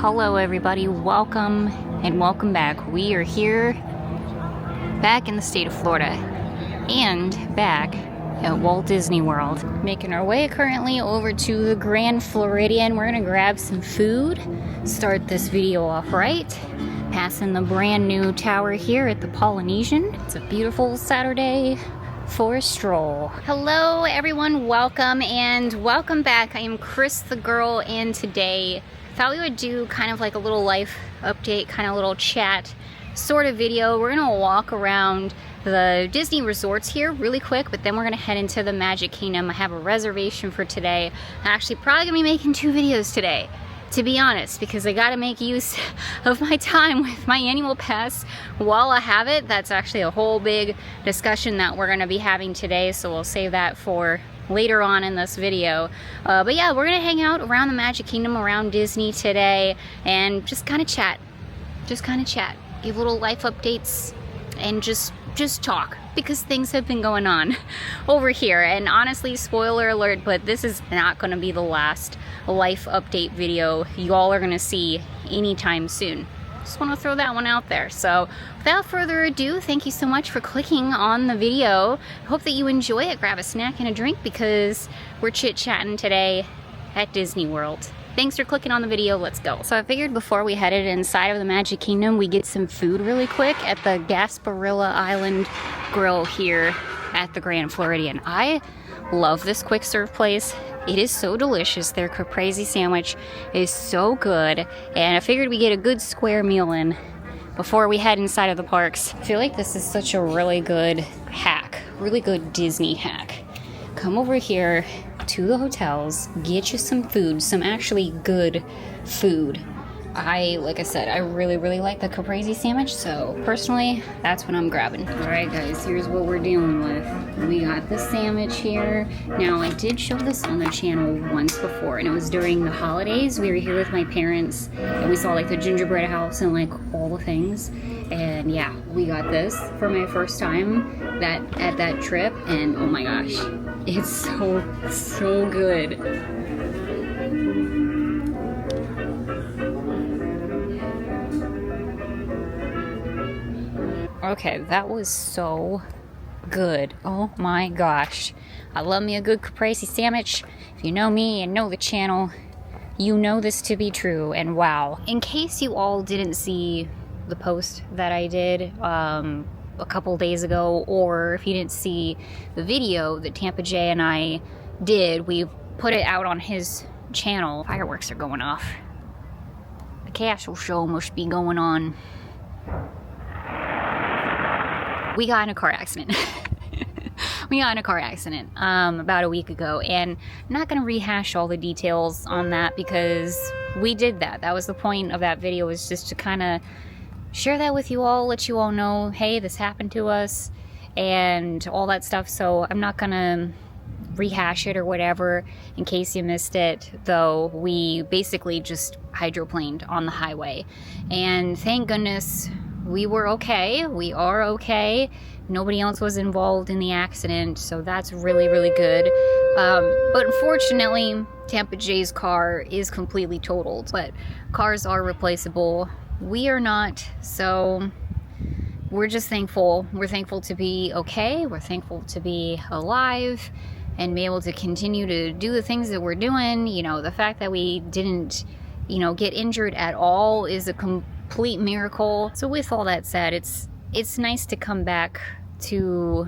Hello everybody, welcome and welcome back. We are here back in the state of Florida and back at Walt Disney World. Making our way currently over to the Grand Floridian. We're gonna grab some food, start this video off right. Passing the brand new tower here at the Polynesian. It's a beautiful Saturday for a stroll. Hello everyone, welcome and welcome back. I am Cris the Girl, and today thought we would do kind of like a little life update, kind of little chat sort of video. We're gonna walk around the Disney resorts here really quick, but then we're gonna head into the Magic Kingdom. I have a reservation for today. I'm actually probably gonna be making 2 videos today, to be honest, because I gotta make use of my time with my annual pass while I have it. That's actually a whole big discussion that we're gonna be having today, so we'll save that for later on in this video. But yeah, we're gonna hang out around the Magic Kingdom, around Disney today, and just kind of chat. Give little life updates and just talk, because things have been going on over here. And honestly, spoiler alert, but this is not going to be the last life update video you all are going to see anytime soon. Just want to throw that one out there. So without further ado, thank you so much for clicking on the video. Hope that you enjoy it. Grab a snack and a drink, because we're chit-chatting today at Disney World. Thanks for clicking on the video. Let's go. So I figured before we headed inside of the Magic Kingdom, we get some food really quick at the Gasparilla Island Grill here at the Grand Floridian. I love this quick serve place. It is so delicious. Their caprese sandwich is so good, and I figured we get a good square meal in before we head inside of the parks. I feel like this is such a really good hack, really good Disney hack. Come over here to the hotels, get you some food, some actually good food. Like I said, I really like the caprese sandwich, so personally, that's what I'm grabbing. Alright guys, here's what we're dealing with. We got the sandwich here. Now, I did show this on the channel once before, and it was during the holidays. We were here with my parents, and we saw like the gingerbread house and like all the things. And yeah, we got this for my first time at that trip, and oh my gosh, it's so good. Okay, that was so good. Oh my gosh. I love me a good caprese sandwich. If you know me and know the channel, you know this to be true, and wow. In case you all didn't see the post that I did a couple days ago, or if you didn't see the video that Tampa Jay and I did, we put it out on his channel. Fireworks are going off. The castle show must be going on. We got in a car accident. About a week ago, and I'm not gonna rehash all the details on that, because we did that. That was the point of that video, was just to kind of share that with you all, let you all know, hey, this happened to us and all that stuff. So I'm not gonna rehash it or whatever in case you missed it, though we basically just hydroplaned on the highway, and thank goodness we were okay. We are okay. Nobody else was involved in the accident, so that's really good. But unfortunately, Tampa Jay's car is completely totaled. But cars are replaceable. We are not, so we're just thankful. We're thankful to be okay. We're thankful to be alive and be able to continue to do the things that we're doing. You know, the fact that we didn't, get injured at all is a complete miracle. So with all that said, it's nice to come back to,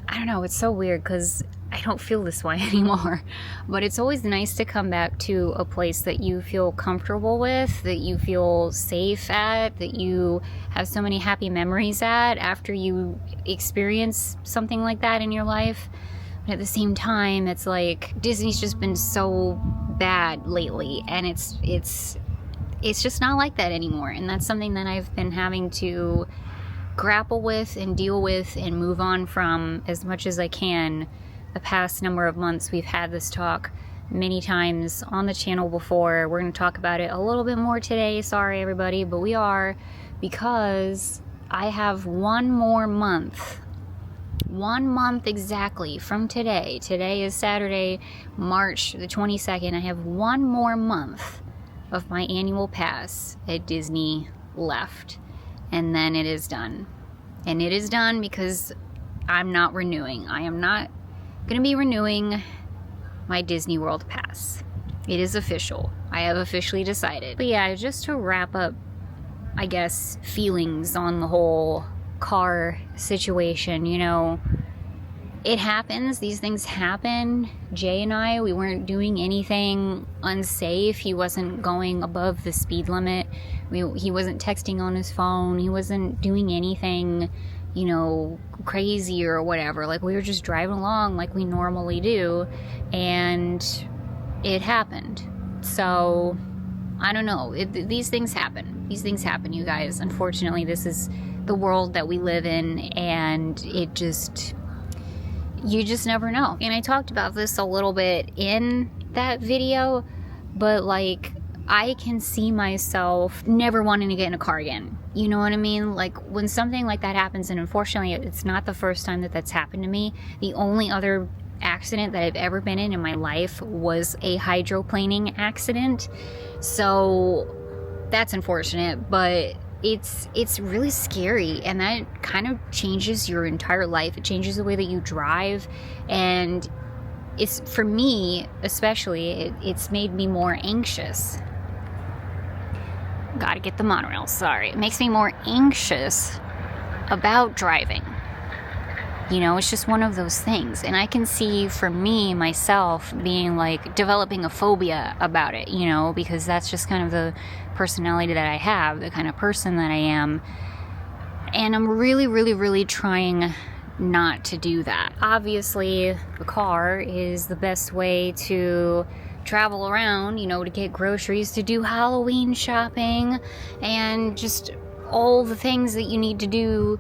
I don't know, it's so weird because I don't feel this way anymore, but it's always nice to come back to a place that you feel comfortable with, that you feel safe at, that you have so many happy memories at after you experience something like that in your life. But at the same time, it's like Disney's just been so bad lately, and it's just not like that anymore, and that's something that I've been having to grapple with and deal with and move on from as much as I can. The past number of months, we've had this talk many times on the channel before. We're going to talk about it a little bit more today. Sorry everybody, but we are, because I have one more month. 1 month exactly from today. Today is Saturday, March the 22nd. I have 1 more month of my annual pass at Disney left, and then it is done. And it is done because I'm not renewing. I am not gonna be renewing my Disney World pass. It is official. I have officially decided. But yeah, just to wrap up, I guess, feelings on the whole car situation, you know, it happens. These things happen. Jay and I, we weren't doing anything unsafe. He wasn't going above the speed limit. He wasn't texting on his phone. He wasn't doing anything, you know, crazy or whatever. Like, we were just driving along like we normally do, and it happened. So, I don't know. These things happen. These things happen, you guys. Unfortunately, this is the world that we live in, and it just... you just never know. And I talked about this a little bit in that video, but like, I can see myself never wanting to get in a car again. You know what I mean? Like, when something like that happens, and unfortunately it's not the first time that that's happened to me. The only other accident that I've ever been in my life was a hydroplaning accident. So that's unfortunate, but it's really scary, and that kind of changes your entire life. It changes the way that you drive, and it's, for me especially, it's made me more anxious. Gotta get the monorail, sorry. It makes me more anxious about driving. You know, it's just one of those things. And I can see, for me, myself, being like, developing a phobia about it, you know, because that's just kind of the personality that I have, the kind of person that I am. And I'm really, really, really trying not to do that. Obviously, the car is the best way to travel around, you know, to get groceries, to do Halloween shopping, and just all the things that you need to do.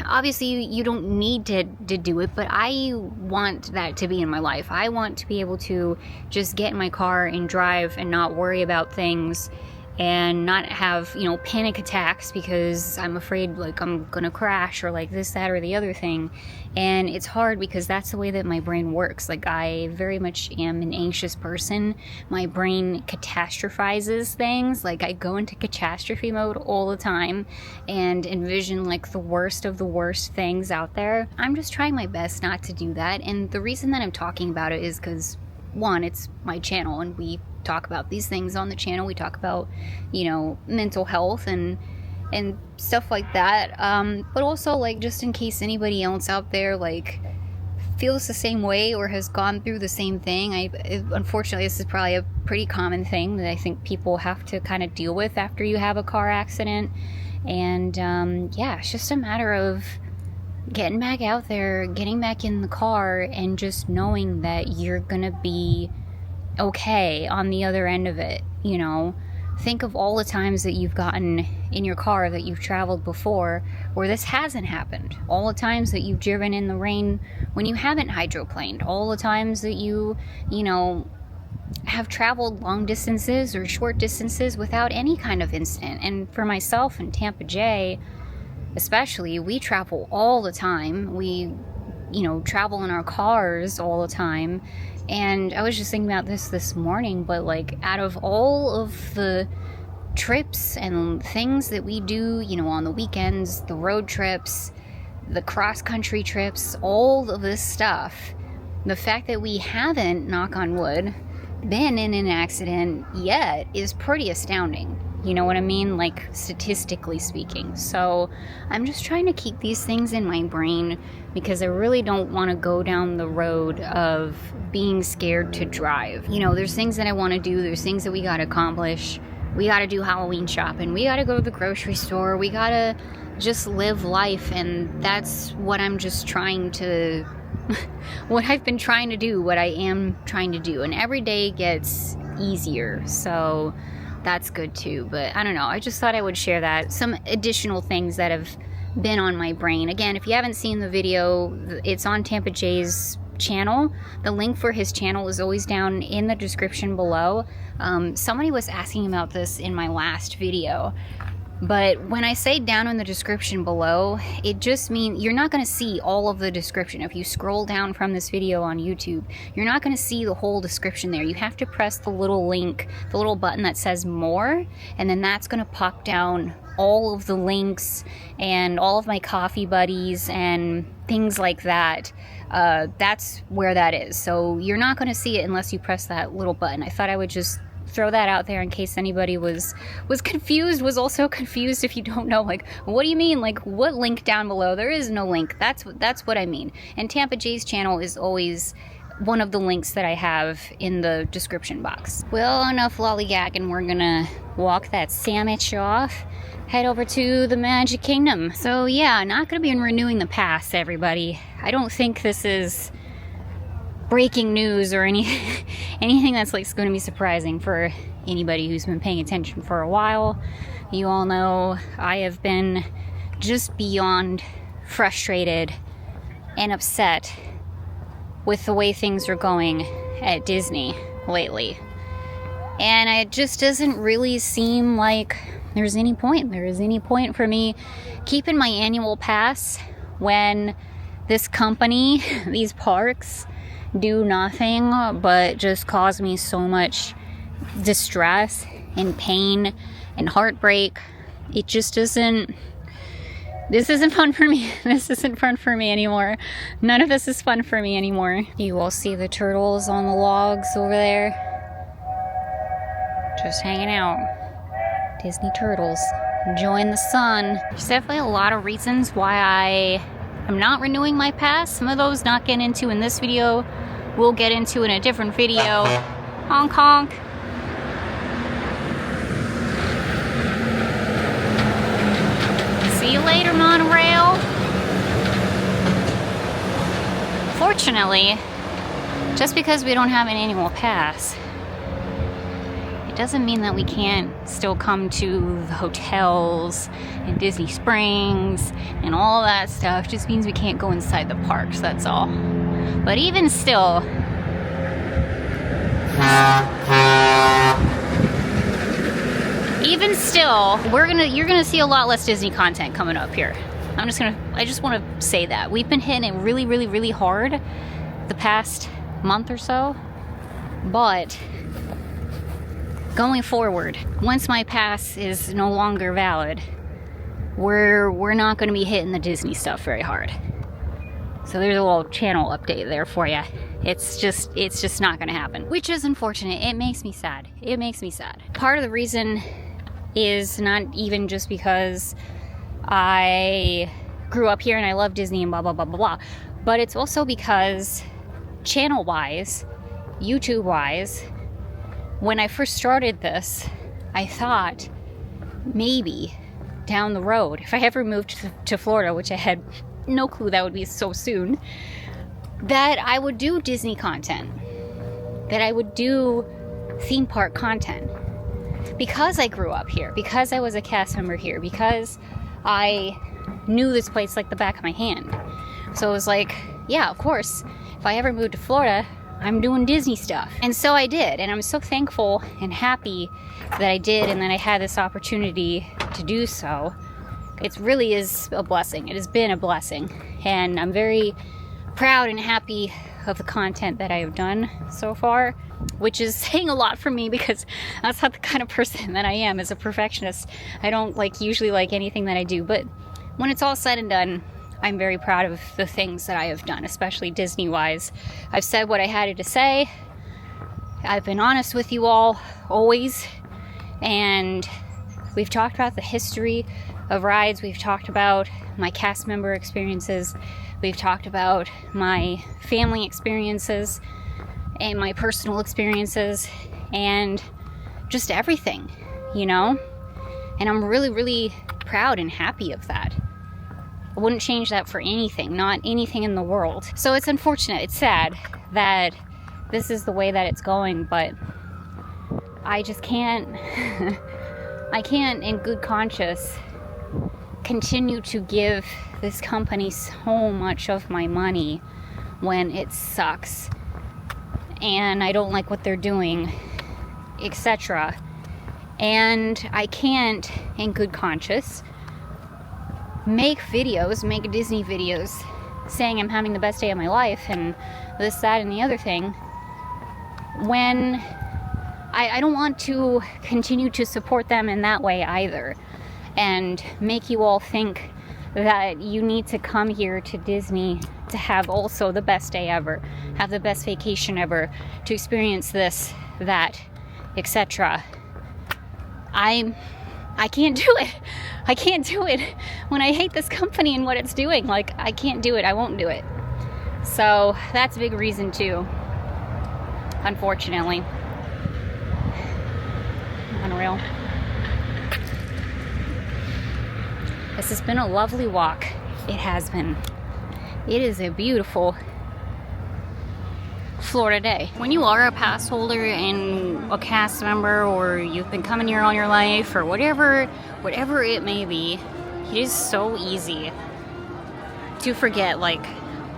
Obviously, you don't need to do it, but I want that to be in my life. I want to be able to just get in my car and drive and not worry about things, and not have, you know, panic attacks because I'm afraid, like, I'm gonna crash, or like this, that, or the other thing. And it's hard because that's the way that my brain works. Like, I very much am an anxious person. My brain catastrophizes things. Like, I go into catastrophe mode all the time and envision like the worst of the worst things out there. I'm just trying my best not to do that. And the reason that I'm talking about it is because, one, it's my channel, and we talk about these things on the channel. We talk about, you know, mental health and stuff like that, but also, like, just in case anybody else out there, like, feels the same way or has gone through the same thing. Unfortunately, this is probably a pretty common thing that I think people have to kind of deal with after you have a car accident. And yeah, it's just a matter of getting back out there, getting back in the car, and just knowing that you're gonna be okay on the other end of it. You know, think of all the times that you've gotten in your car, that you've traveled before, where this hasn't happened. All the times that you've driven in the rain when you haven't hydroplaned. All the times that you know, have traveled long distances or short distances without any kind of incident. And for myself and Tampa Jay especially, we travel all the time. We, you know, travel in our cars all the time. And I was just thinking about this morning, but like, out of all of the trips and things that we do, you know, on the weekends, the road trips, the cross-country trips, all of this stuff, the fact that we haven't, knock on wood, been in an accident yet is pretty astounding. You know what I mean? Like, statistically speaking. So I'm just trying to keep these things in my brain, because I really don't want to go down the road of being scared to drive. You know, there's things that I want to do. There's things that we got to accomplish. We got to do Halloween shopping. We got to go to the grocery store. We got to just live life. And that's what I'm just trying to, what I've been trying to do, what I am trying to do. And every day gets easier. So that's good too. But I don't know, I just thought I would share that. Some additional things that have been on my brain. Again, if you haven't seen the video, it's on Tampa Jay's channel. The link for his channel is always down in the description below. Somebody was asking about this in my last video. But when I say down in the description below, it just means you're not going to see all of the description. If you scroll down from this video on YouTube, you're not going to see the whole description there. You have to press the little link, the little button that says more, and then that's going to pop down all of the links and all of my coffee buddies and things like that. That's where that is. So you're not going to see it unless you press that little button. I thought I would just throw that out there in case anybody was confused, was also confused. If you don't know, like, what do you mean, like, what link down below? There is no link. That's what I mean. And Tampa Jay's channel is always one of the links that I have in the description box. Well, enough lollygagging. We're gonna walk that sandwich off, head over to the Magic Kingdom. So yeah, not gonna be renewing the pass, everybody. I don't think this is breaking news or anything that's like going to be surprising for anybody who's been paying attention for a while. You all know I have been just beyond frustrated and upset with the way things are going at Disney lately. And it just doesn't really seem like there's any point. There is any point for me keeping my annual pass when this company, these parks, do nothing but just cause me so much distress and pain and heartbreak. It just doesn't. This isn't fun for me. This isn't fun for me anymore. None of this is fun for me anymore. You all see the turtles on the logs over there? Just hanging out. Disney turtles. Enjoying the sun. There's definitely a lot of reasons why I'm not renewing my pass. Some of those not getting into in this video. We'll get into in a different video. Honk honk. See you later, monorail. Fortunately, just because we don't have an annual pass, it doesn't mean that we can't still come to the hotels and Disney Springs and all that stuff. It just means we can't go inside the parks, that's all. But even still, you're gonna see a lot less Disney content coming up here. I just want to say that we've been hitting it really, really, really hard the past month or so. But going forward, once my pass is no longer valid, we're not going to be hitting the Disney stuff very hard. So there's a little channel update there for you. It's just not gonna happen, which is unfortunate. It makes me sad. It makes me sad. Part of the reason is not even just because I grew up here and I love Disney and blah, blah, blah, blah, blah. But it's also because channel-wise, YouTube-wise, when I first started this, I thought maybe down the road, if I ever moved to Florida, which I had no clue that would be so soon, that I would do Disney content, that I would do theme park content, because I grew up here, because I was a cast member here, because I knew this place like the back of my hand. So it was like, yeah, of course, if I ever moved to Florida, I'm doing Disney stuff. And so I did, and I'm so thankful and happy that I did and that I had this opportunity to do so. It really is a blessing. It has been a blessing. And I'm very proud and happy of the content that I have done so far, which is saying a lot for me because that's not the kind of person that I am as a perfectionist. I don't usually like anything that I do, but when it's all said and done, I'm very proud of the things that I have done, especially Disney-wise. I've said what I had to say. I've been honest with you all, always. And we've talked about the history of rides. We've talked about my cast member experiences. We've talked about my family experiences and my personal experiences and just everything, you know? And I'm really, really proud and happy of that. I wouldn't change that for anything, not anything in the world. So it's unfortunate, it's sad that this is the way that it's going, but I just can't, I can't in good conscience continue to give this company so much of my money when it sucks and I don't like what they're doing, etc. And I can't, in good conscience, make Disney videos saying I'm having the best day of my life and this, that, and the other thing, when I don't want to continue to support them in that way either, and make you all think that you need to come here to Disney to have also the best day ever, have the best vacation ever, to experience this, that, etc. I can't do it. I can't do it when I hate this company and what it's doing. Like, I can't do it. I won't do it. So that's a big reason too, unfortunately. Unreal. This has been a lovely walk. It has been. It is a beautiful Florida day. When you are a pass holder and a cast member, or you've been coming here all your life, or whatever it may be, it is so easy to forget, like,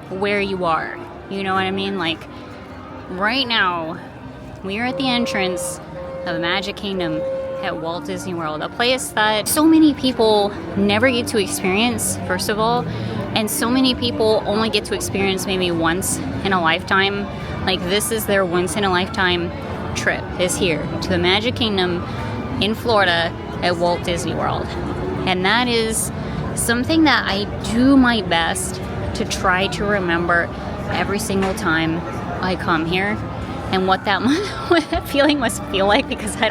where you are. You know what I mean? Like, right now, we are at the entrance of the Magic Kingdom at Walt Disney World, a place that so many people never get to experience, first of all, and so many people only get to experience maybe once in a lifetime. Like, this is their once in a lifetime trip, is here to the Magic Kingdom in Florida at Walt Disney World. And that is something that I do my best to try to remember every single time I come here. And what that feeling must feel like, because I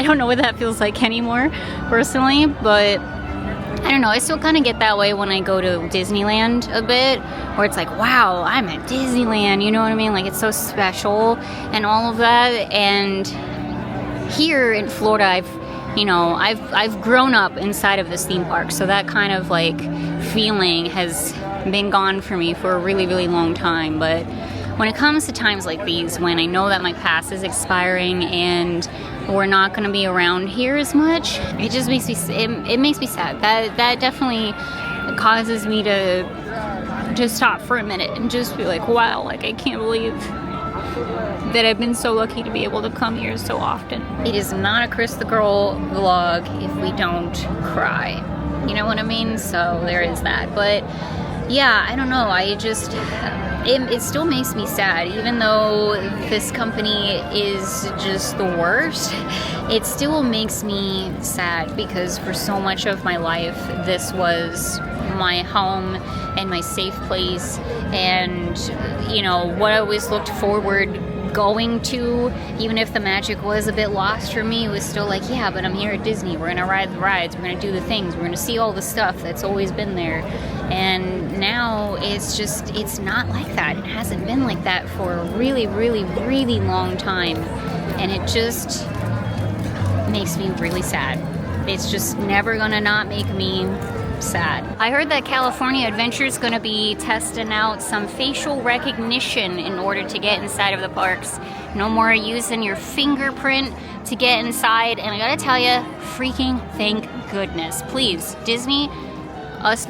don't know what that feels like anymore, personally. But I don't know, I still kind of get that way when I go to Disneyland a bit, where it's like, wow, I'm at Disneyland, you know what I mean? Like, it's so special and all of that. And here in Florida, I've grown up inside of this theme park, so that kind of like feeling has been gone for me for a really, really long time. But when it comes to times like these, when I know that my pass is expiring and we're not going to be around here as much, it just makes me sad. That definitely causes me to just stop for a minute and just be like, wow, like, I can't believe that I've been so lucky to be able to come here so often. It is not a Cris the Girl vlog if we don't cry. You know what I mean? So there is that. But yeah, I don't know. It still makes me sad, even though this company is just the worst. It still makes me sad because for so much of my life, this was my home and my safe place, and what I always looked forward going to, even if the magic was a bit lost for me. It was still like, yeah, but I'm here at Disney, we're gonna ride the rides, we're gonna do the things, we're gonna see all the stuff that's always been there. And now it's not like that. It hasn't been like that for a really, really, really long time, and it just makes me really sad. It's just never gonna not make me sad. I heard that California Adventure is going to be testing out some facial recognition in order to get inside of the parks. No more using your fingerprint to get inside, and I gotta tell you, freaking thank goodness. Please, Disney, us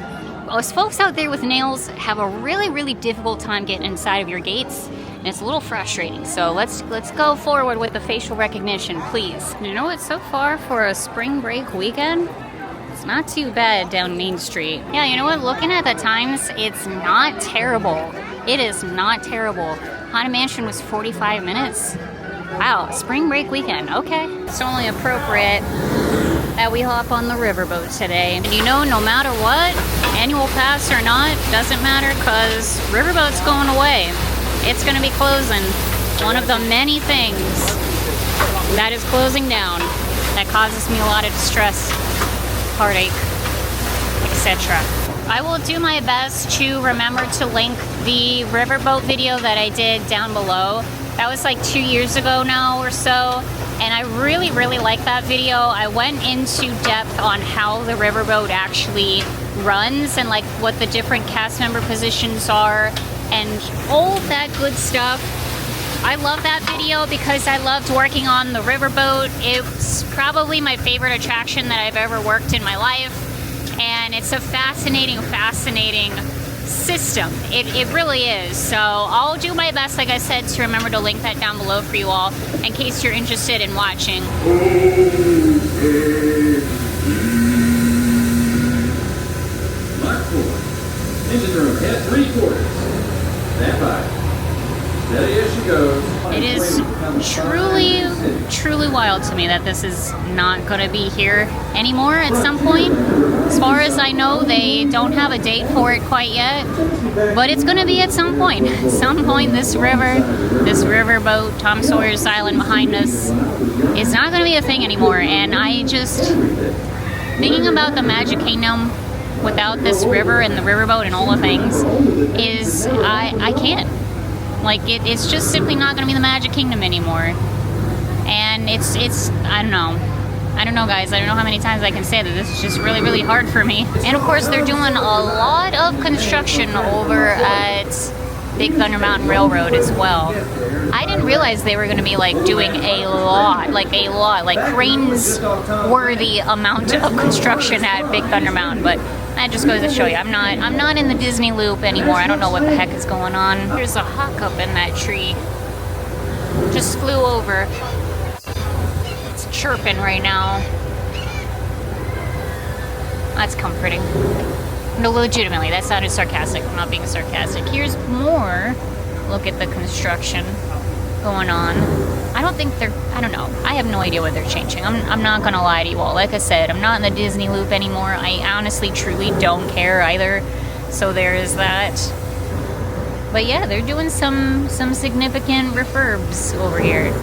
folks out there with nails have a really, really difficult time getting inside of your gates, and it's a little frustrating. So let's go forward with the facial recognition, please. You know what, so far for a spring break weekend, it's not too bad down Main Street. Yeah, you know what? Looking at the times, it's not terrible. It is not terrible. Haunted Mansion was 45 minutes. Wow, spring break weekend. Okay. It's only appropriate that we hop on the riverboat today. And no matter what, annual pass or not, doesn't matter, because riverboat's going away. It's going to be closing. One of the many things that is closing down that causes me a lot of distress, heartache, etc. I will do my best to remember to link the riverboat video that I did down below. That was like 2 years ago now or so, and I really, really like that video. I went into depth on how the riverboat actually runs and like what the different cast member positions are and all that good stuff. I love that video because I loved working on the riverboat. It's probably my favorite attraction that I've ever worked in my life. And it's a fascinating system. It really is. So I'll do my best, like I said, to remember to link that down below for you all in case you're interested in watching. Mark 4. Engine room at 3/4. Stand by. Steady as she goes. It is truly wild to me that this is not going to be here anymore at some point. As far as I know, they don't have a date for it quite yet, but it's going to be at some point. At some point, this riverboat, Tom Sawyer's Island behind us, is not going to be a thing anymore. And I just, thinking about the Magic Kingdom without this river and the riverboat and all the things, is, I can't. Like, it's just simply not going to be the Magic Kingdom anymore. And it's I don't know, guys. I don't know how many times I can say that this is just really hard for me. And of course, they're doing a lot of construction over at Big Thunder Mountain Railroad as well. I didn't realize they were going to be like doing a lot, like cranes worthy amount of construction at Big Thunder Mountain. But that just goes to show you, I'm not in the Disney loop anymore. I don't know what the heck is going on. There's a hawk up in that tree. Just flew over. It's chirping right now. That's comforting. No, legitimately, that sounded sarcastic. I'm not being sarcastic. Here's more. Look at the construction going on. I don't know. I have no idea what they're changing. I'm not gonna lie to you all. Like I said, I'm not in the Disney loop anymore. I honestly, truly don't care either. So there is that. But yeah, they're doing some significant refurbs over here.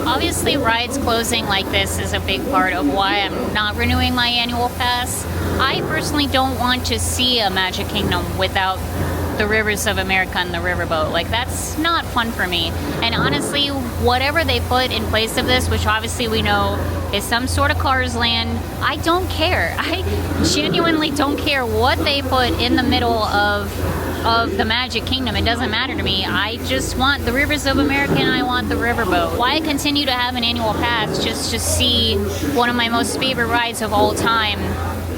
Obviously, rides closing like this is a big part of why I'm not renewing my annual pass. I personally don't want to see a Magic Kingdom without the Rivers of America and the riverboat. Like, that's not fun for me. And honestly, whatever they put in place of this, which obviously we know is some sort of Cars Land, I don't care. I genuinely don't care what they put in the middle of the Magic Kingdom. It doesn't matter to me. I just want the Rivers of America and I want the riverboat. Why continue to have an annual pass just to see one of my most favorite rides of all time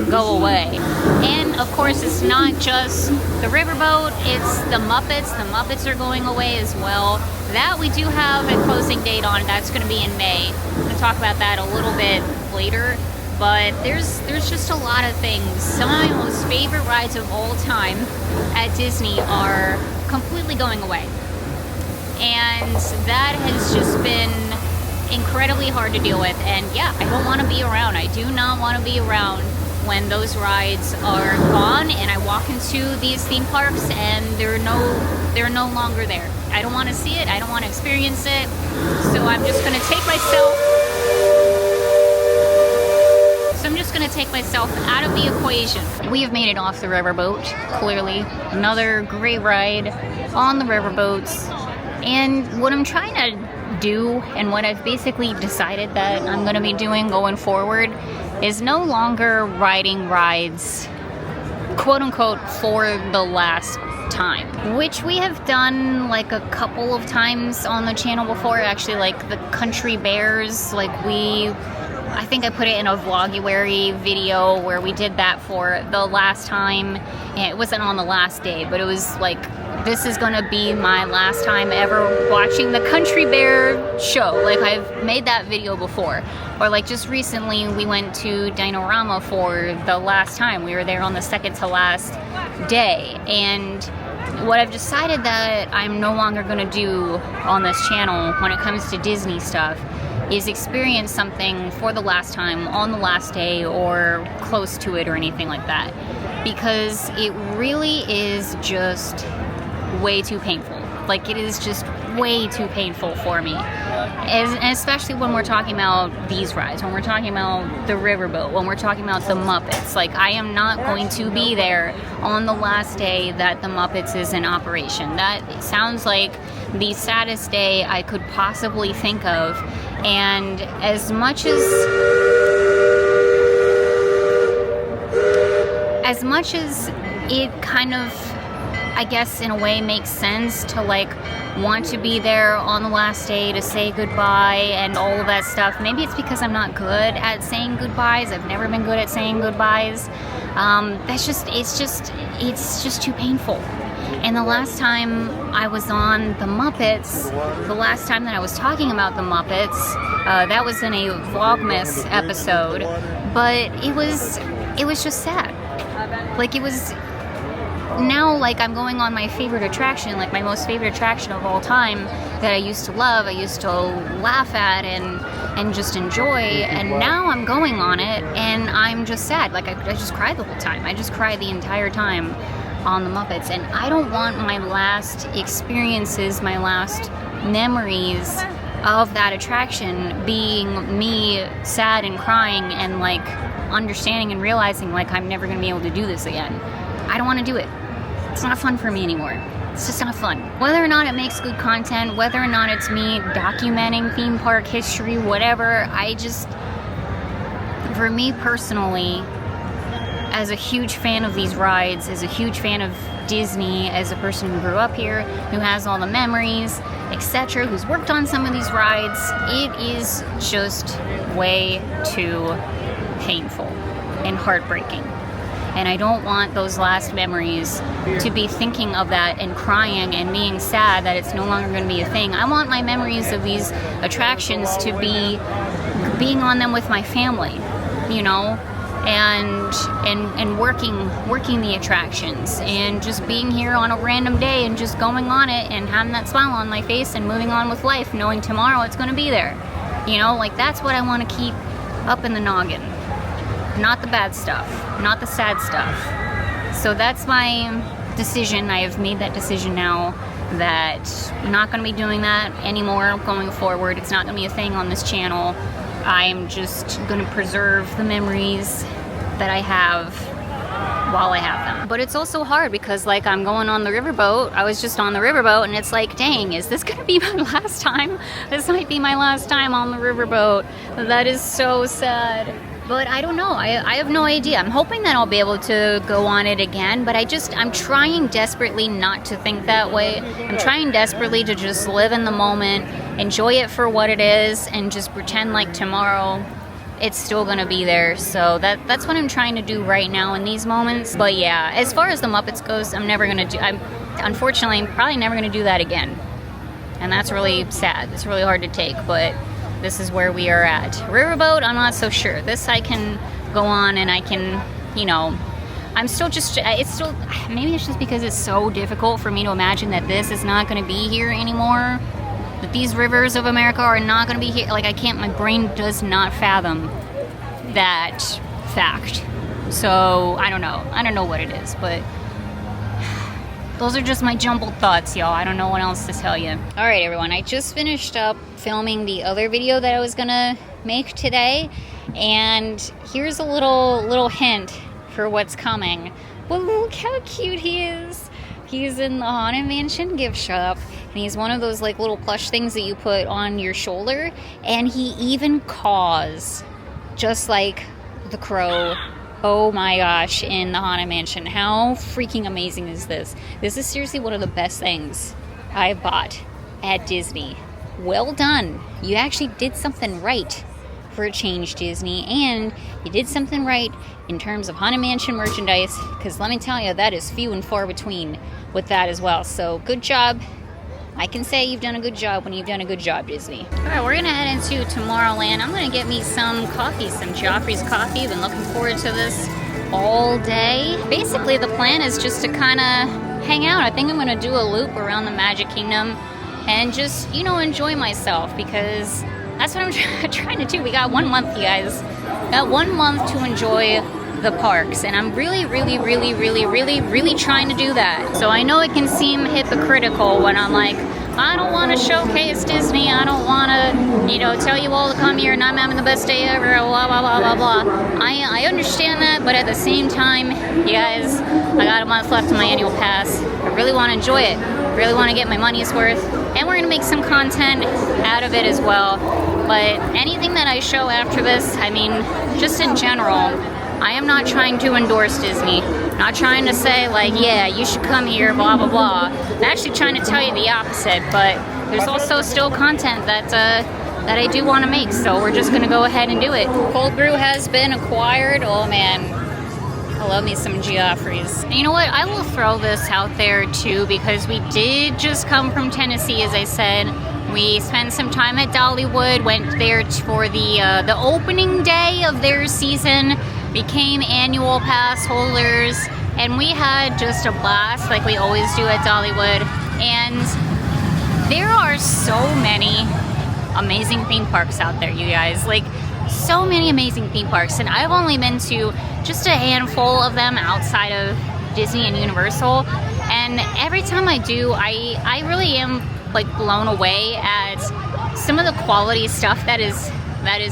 go away? And of course, it's not just the riverboat, it's the Muppets. The Muppets are going away as well. That we do have a closing date on. That's going to be in May. I'm going to talk about that a little bit later. But there's just a lot of things. Some of my most favorite rides of all time at Disney are completely going away. And that has just been incredibly hard to deal with. And yeah, I don't want to be around. I do not want to be around when those rides are gone and I walk into these theme parks and they're no longer there. I don't want to see it. I don't want to experience it. So I'm just going to take myself out of the equation. We have made it off the riverboat, clearly. Another great ride on the riverboats. And what I'm trying to do, and what I've basically decided that I'm going to be doing going forward, is no longer riding rides, quote unquote, for the last time, which we have done like a couple of times on the channel before. Actually, like the Country Bears, like I think I put it in a vloguary video where we did that for the last time. And it wasn't on the last day, but it was like, this is gonna be my last time ever watching the Country Bear show. Like, I've made that video before. Or like just recently we went to Dino-Rama for the last time. We were there on the second to last day. And what I've decided that I'm no longer gonna do on this channel when it comes to Disney stuff is experience something for the last time on the last day or close to it or anything like that, because it really is just way too painful. Like, it is just way too painful for me, and especially when we're talking about these rides, when we're talking about the riverboat, when we're talking about the Muppets. Like, I am not going to be there on the last day that the Muppets is in operation. That sounds like the saddest day I could possibly think of. And as much as it kind of I guess in a way makes sense to like want to be there on the last day to say goodbye and all of that stuff. Maybe it's because I'm not good at saying goodbyes. I've never been good at saying goodbyes. It's just too painful. And the last time I was on the Muppets, the last time that I was talking about the Muppets, that was in a Vlogmas episode, but it was just sad. Like, it was, now, like, I'm going on my favorite attraction, like my most favorite attraction of all time that I used to love, I used to laugh at and just enjoy, and now I'm going on it and I'm just sad. Like, I just cried the whole time. I just cried the entire time on the Muppets, and I don't want my last experiences, my last memories of that attraction being me sad and crying and like understanding and realizing like I'm never going to be able to do this again. I don't want to do it. It's not fun for me anymore. It's just not fun. Whether or not it makes good content, whether or not it's me documenting theme park history, whatever, for me personally, as a huge fan of these rides, as a huge fan of Disney, as a person who grew up here, who has all the memories, etc., who's worked on some of these rides, it is just way too painful and heartbreaking. And I don't want those last memories to be thinking of that and crying and being sad that it's no longer going to be a thing. I want my memories of these attractions to be being on them with my family, you know, and working the attractions and just being here on a random day and just going on it and having that smile on my face and moving on with life, knowing tomorrow it's going to be there. You know, like, that's what I want to keep up in the noggin. Not the bad stuff, not the sad stuff. So that's my decision. I have made that decision now that I'm not going to be doing that anymore going forward. It's not going to be a thing on this channel. I'm just going to preserve the memories that I have while I have them. But it's also hard because, like, I'm going on the riverboat. I was just on the riverboat and it's like, dang, is this going to be my last time? This might be my last time on the riverboat. That is so sad. But I don't know. I have no idea. I'm hoping that I'll be able to go on it again, but I'm trying desperately not to think that way. I'm trying desperately to just live in the moment, enjoy it for what it is, and just pretend like tomorrow it's still gonna be there. So that's what I'm trying to do right now in these moments. But yeah, as far as the Muppets goes, I'm unfortunately probably never gonna do that again. And that's really sad. It's really hard to take, but this is where we are at. Riverboat, I'm not so sure. This I can go on and I can, you know, maybe it's just because it's so difficult for me to imagine that this is not going to be here anymore. That these rivers of America are not going to be here. Like, my brain does not fathom that fact. So, I don't know what it is, but those are just my jumbled thoughts, y'all. I don't know what else to tell you. Alright, everyone, I just finished up filming the other video that I was gonna make today, and here's a little hint for what's coming. Well, look how cute he is. He's in the Haunted Mansion gift shop, and he's one of those, like, little plush things that you put on your shoulder, and he even caws, just like the crow. Oh my gosh, in the Haunted Mansion. How freaking amazing is this? This is seriously one of the best things I've bought at Disney. Well done. You actually did something right for a change, Disney, and you did something right in terms of Haunted Mansion merchandise, because let me tell you, that is few and far between with that as well. So good job. I can say you've done a good job when you've done a good job, Disney. Alright, we're gonna head into Tomorrowland. I'm gonna get me some coffee, some Joffrey's coffee. I've been looking forward to this all day. Basically, the plan is just to kind of hang out. I think I'm gonna do a loop around the Magic Kingdom and just, you know, enjoy myself, because that's what I'm trying to do. We got 1 month, you guys. Got 1 month to enjoy the parks, and I'm really trying to do that. So I know it can seem hypocritical when I'm like, I don't want to showcase Disney, I don't want to, you know, tell you all to come here and I'm having the best day ever, blah blah blah blah blah. I understand that, but at the same time, you guys, I got a month left on my annual pass. I really want to enjoy it, really want to get my money's worth, and we're gonna make some content out of it as well. But anything that I show after this, I mean, just in general, I am not trying to endorse Disney. Not trying to say like, yeah, you should come here, blah, blah, blah. I'm actually trying to tell you the opposite, but there's also still content that I do want to make, so we're just gonna go ahead and do it. Cold brew has been acquired. Oh man, I love me some Geoffrey's. And you know what? I will throw this out there too, because we did just come from Tennessee, as I said. We spent some time at Dollywood, went there for the opening day of their season, became annual pass holders, and we had just a blast like we always do at Dollywood. And there are so many amazing theme parks out there, you guys. Like, so many amazing theme parks, and I've only been to just a handful of them outside of Disney and Universal, and every time I do, I really am like blown away at some of the quality stuff that is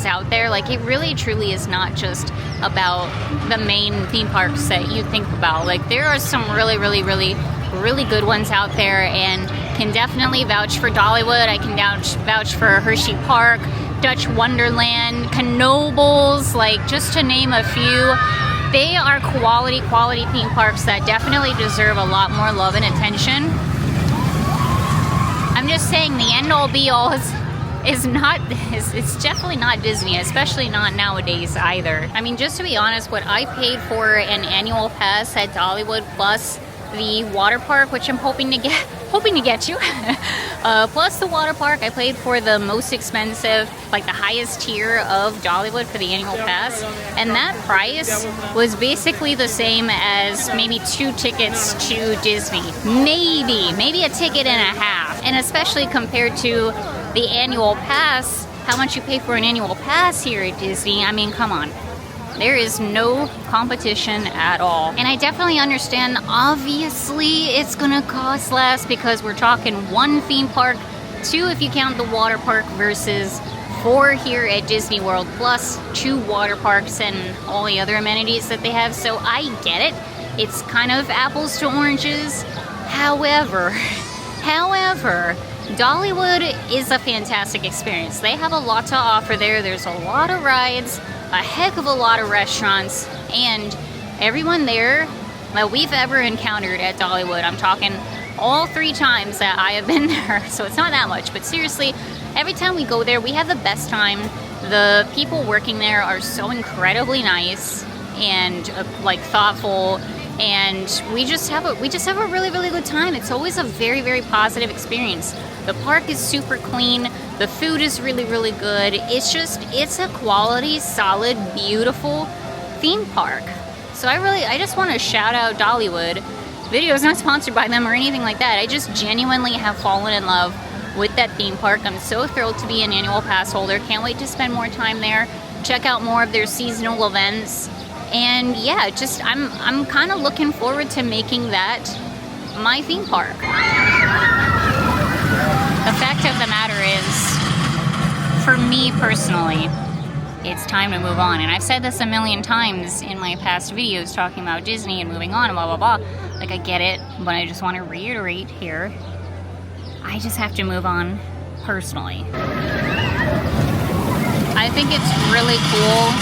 out there. Like, it really truly is not just about the main theme parks that you think about. Like, there are some really good ones out there, and can definitely vouch for Dollywood. I can vouch for Hershey Park, Dutch Wonderland, Knoebels, like, just to name a few. They are quality theme parks that definitely deserve a lot more love and attention. I'm just saying, the end-all be-all is not, it's definitely not Disney, especially not nowadays either. I mean, just to be honest, what I paid for an annual pass at Dollywood plus the water park, which I'm hoping to get to, plus the water park, I paid for the most expensive, like the highest tier of Dollywood for the annual pass, and that price was basically the same as maybe 2 tickets to Disney, maybe a ticket and a half. And especially compared to the annual pass, how much you pay for an annual pass here at Disney, I mean, come on. There is no competition at all. And I definitely understand, obviously, it's gonna cost less because we're talking 1 theme park, 2 if you count the water park, versus 4 here at Disney World, plus 2 water parks and all the other amenities that they have. So I get it. It's kind of apples to oranges. However, Dollywood is a fantastic experience. They have a lot to offer there. There's a lot of rides, a heck of a lot of restaurants, and everyone there that we've ever encountered at Dollywood, I'm talking all 3 times that I have been there, so it's not that much, but seriously, every time we go there, we have the best time. The people working there are so incredibly nice and like thoughtful, and we just have a really good time. It's always a very positive experience. The park is super clean. The food is really good. It's a quality, solid, beautiful theme park. So I just want to shout out Dollywood. Video is not sponsored by them or anything like that. I just genuinely have fallen in love with that theme park. I'm so thrilled to be an annual pass holder. Can't wait to spend more time there. Check out more of their seasonal events. And yeah, I'm kind of looking forward to making that my theme park. The fact of the matter is, for me personally, it's time to move on. And I've said this a million times in my past videos talking about Disney and moving on and blah, blah, blah. Like, I get it, but I just want to reiterate here, I just have to move on personally. I think it's really cool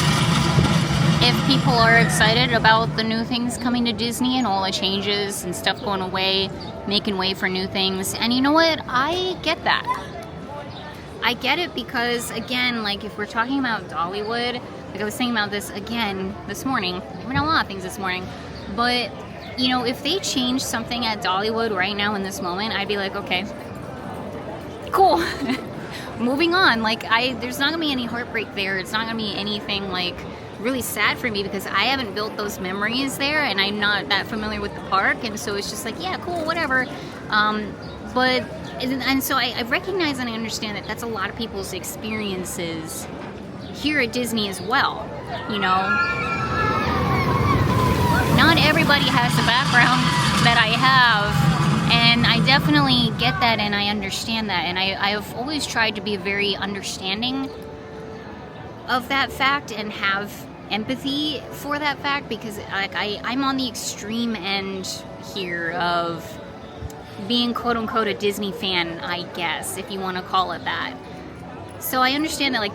if people are excited about the new things coming to Disney and all the changes and stuff going away, making way for new things. And you know what? I get that. I get it because, again, like, if we're talking about Dollywood, like I was thinking about this again this morning. I mean, a lot of things this morning. But, you know, if they change something at Dollywood right now in this moment, I'd be like, okay, cool. Moving on. Like, there's not gonna be any heartbreak there. It's not gonna be anything, like, really sad for me because I haven't built those memories there and I'm not that familiar with the park, and so it's just like, yeah, cool, whatever. And so I recognize and I understand that that's a lot of people's experiences here at Disney as well, you know. Not everybody has the background that I have, and I definitely get that and I understand that, and I have always tried to be very understanding of that fact and have empathy for that fact, because like I'm on the extreme end here of being quote-unquote a Disney fan, I guess, if you want to call it that. So I understand that like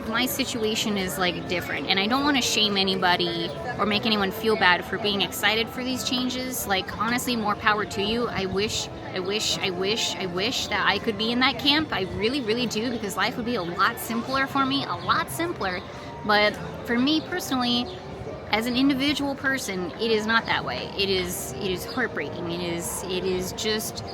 my situation is like different, and I don't want to shame anybody or make anyone feel bad for being excited for these changes. Like, honestly, more power to you. I wish that I could be in that camp. I really, really do, because life would be a lot simpler for me, a lot simpler. But for me personally, as an individual person, it is not that way. It is heartbreaking. It is just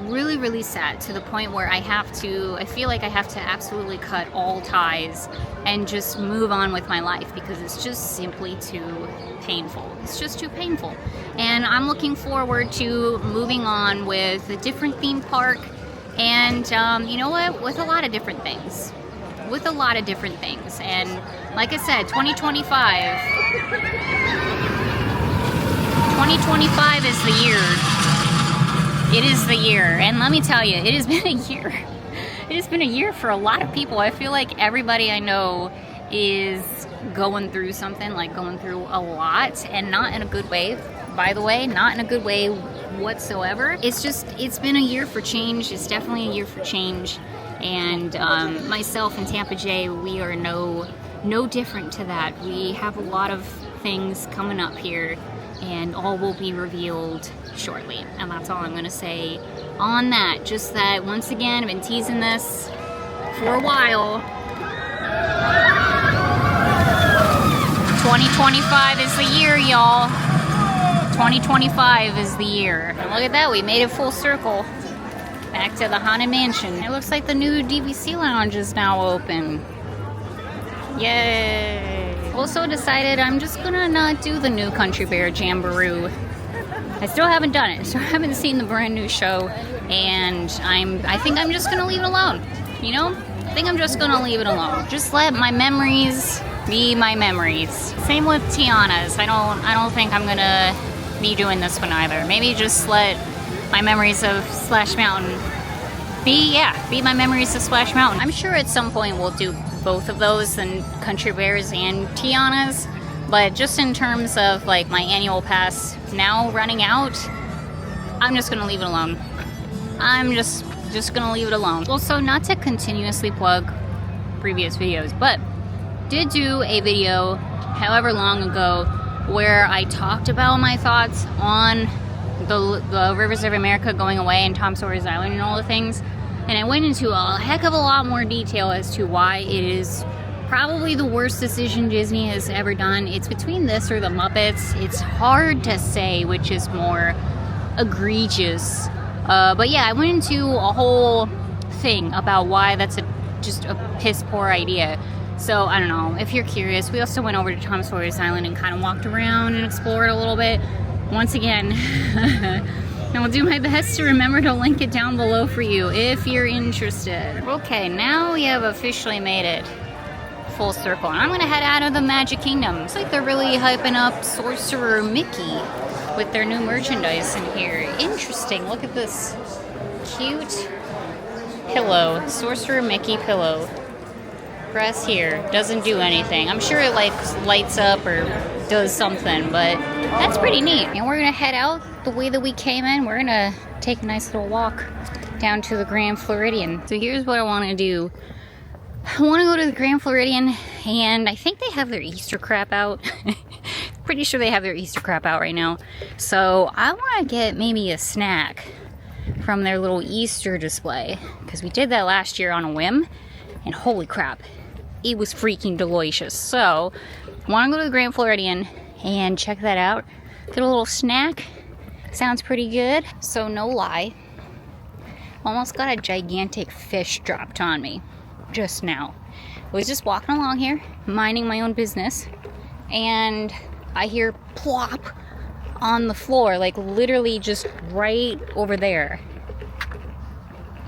really, really sad, to the point where I feel like I have to absolutely cut all ties and just move on with my life, because it's just simply too painful. It's just too painful. And I'm looking forward to moving on with a different theme park, and you know what, with a lot of different things. And like I said, 2025 is the year. It is the year, and let me tell you, it has been a year. It has been a year for a lot of people. I feel like everybody I know is going through something, like going through a lot, and not in a good way, by the way, not in a good way whatsoever. It's been a year for change. It's definitely a year for change, and myself and Tampa Jay, we are no different to that. We have a lot of things coming up here, and all will be revealed shortly. And that's all I'm going to say on that. Just that, once again, I've been teasing this for a while. 2025 is the year, y'all. 2025 is the year. And look at that, we made it full circle. Back to the Haunted Mansion. It looks like the new DVC lounge is now open. Yay! Also decided I'm just gonna not do the new Country Bear Jamboree. I still haven't done it, so I haven't seen the brand new show, and I think I'm just gonna leave it alone. You know? I think I'm just gonna leave it alone. Just let my memories be my memories. Same with Tiana's. I don't think I'm gonna be doing this one either. Maybe just let my memories of Splash Mountain be my memories of Splash Mountain. I'm sure at some point we'll do both of those, and Country Bears and Tiana's. But just in terms of like my annual pass now running out, I'm just gonna leave it alone. I'm just gonna leave it alone. Also, not to continuously plug previous videos, but did do a video however long ago where I talked about my thoughts on the Rivers of America going away and Tom Sawyer's Island and all the things. And I went into a heck of a lot more detail as to why it is probably the worst decision Disney has ever done. It's between this or the Muppets. It's hard to say which is more egregious. But yeah, I went into a whole thing about why that's just a piss poor idea. So I don't know, if you're curious, we also went over to Tom Sawyer's Island and kind of walked around and explored a little bit. Once again, and I'll do my best to remember to link it down below for you if you're interested. Okay, now we have officially made it full circle, and I'm gonna head out of the Magic Kingdom. Looks like they're really hyping up Sorcerer Mickey with their new merchandise in here. Interesting, look at this cute pillow, Sorcerer Mickey pillow. Press here, doesn't do anything. I'm sure it like lights up or does something, but that's pretty neat. And we're gonna head out the way that we came in. We're gonna take a nice little walk down to the Grand Floridian. So here's what I wanna do. I wanna go to the Grand Floridian, and I think they have their Easter crap out. Pretty sure they have their Easter crap out right now. So I wanna get maybe a snack from their little Easter display, because we did that last year on a whim, and holy crap, it was freaking delicious. So I want to go to the Grand Floridian and check that out. Get a little snack. Sounds pretty good. So no lie, almost got a gigantic fish dropped on me just now. I was just walking along here, minding my own business, and I hear plop on the floor, like literally just right over there.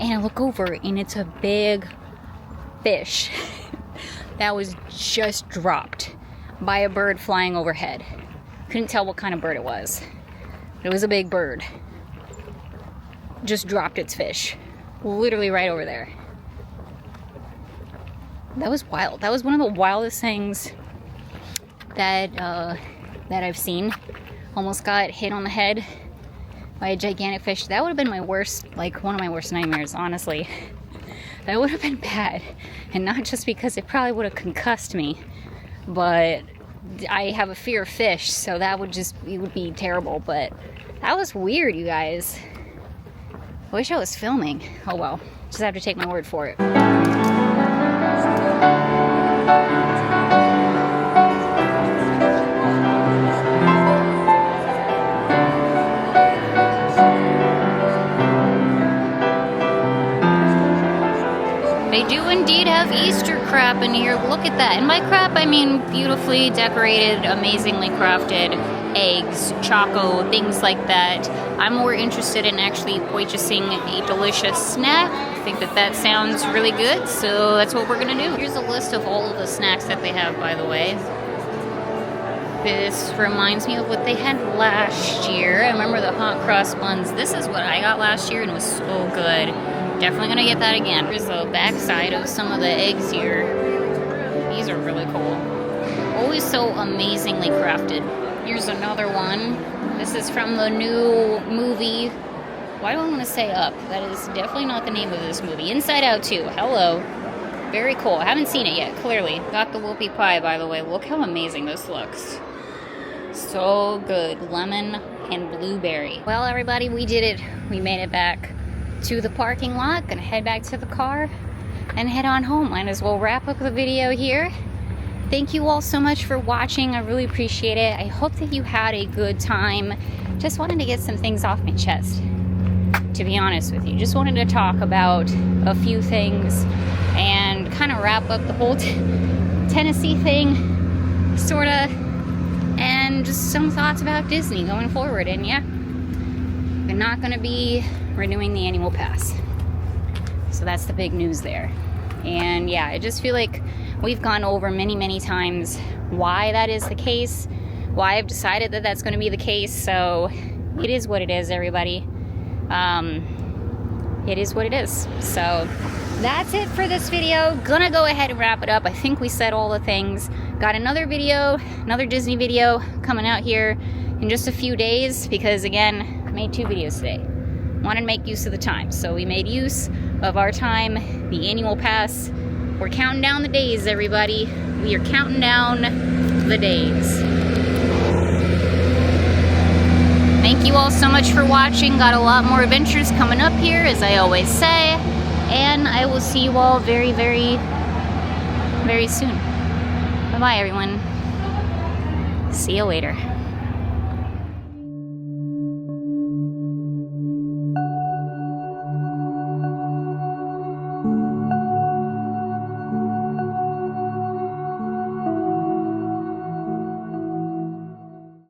And I look over, and it's a big fish that was just dropped by a bird flying overhead. Couldn't tell what kind of bird it was. It was a big bird. Just dropped its fish. Literally right over there. That was wild. That was one of the wildest things that I've seen. Almost got hit on the head by a gigantic fish. That would have been my worst, like one of my worst nightmares, honestly. That would have been bad. And not just because it probably would have concussed me, but I have a fear of fish, so that would it would be terrible. But that was weird, you guys. I wish I was filming. Oh well, just have to take my word for it. They do indeed have Easter crap in here. Look at that. And by crap, I mean beautifully decorated, amazingly crafted eggs, choco, things like that. I'm more interested in actually purchasing a delicious snack. I think that sounds really good, so that's what we're gonna do. Here's a list of all of the snacks that they have, by the way. This reminds me of what they had last year. I remember the hot cross buns. This is what I got last year and it was so good. Definitely gonna get that again. Here's the back side of some of the eggs here. These are really cool. Always so amazingly crafted. Here's another one. This is from the new movie. Why do I want to say Up? That is definitely not the name of this movie. Inside Out 2. Hello. Very cool. I haven't seen it yet, clearly. Got the whoopie pie, by the way. Look how amazing this looks. So good. Lemon and blueberry. Well, everybody, we did it. We made it back to the parking lot. Gonna head back to the car and head on home. Might as well wrap up the video here. Thank you all so much for watching. I really appreciate it. I hope that you had a good time. Just wanted to get some things off my chest, to be honest with you. Just wanted to talk about a few things and kind of wrap up the whole Tennessee thing, sorta, and just some thoughts about Disney going forward. And yeah, we're not gonna be renewing the annual pass. So that's the big news there. And yeah, I just feel like we've gone over many times why that is the case, why I've decided that that's going to be the case. So it is what it is, everybody. It is what it is. So that's it for this video. Gonna go ahead and wrap it up. I think we said all the things. Got another video, another Disney video coming out here in just a few days because, again, I made 2 videos today. Wanted to make use of the time. So we made use of our time, the annual pass. We're counting down the days, everybody. We are counting down the days. Thank you all so much for watching. Got a lot more adventures coming up here, as I always say. And I will see you all very soon. Bye-bye, everyone. See you later.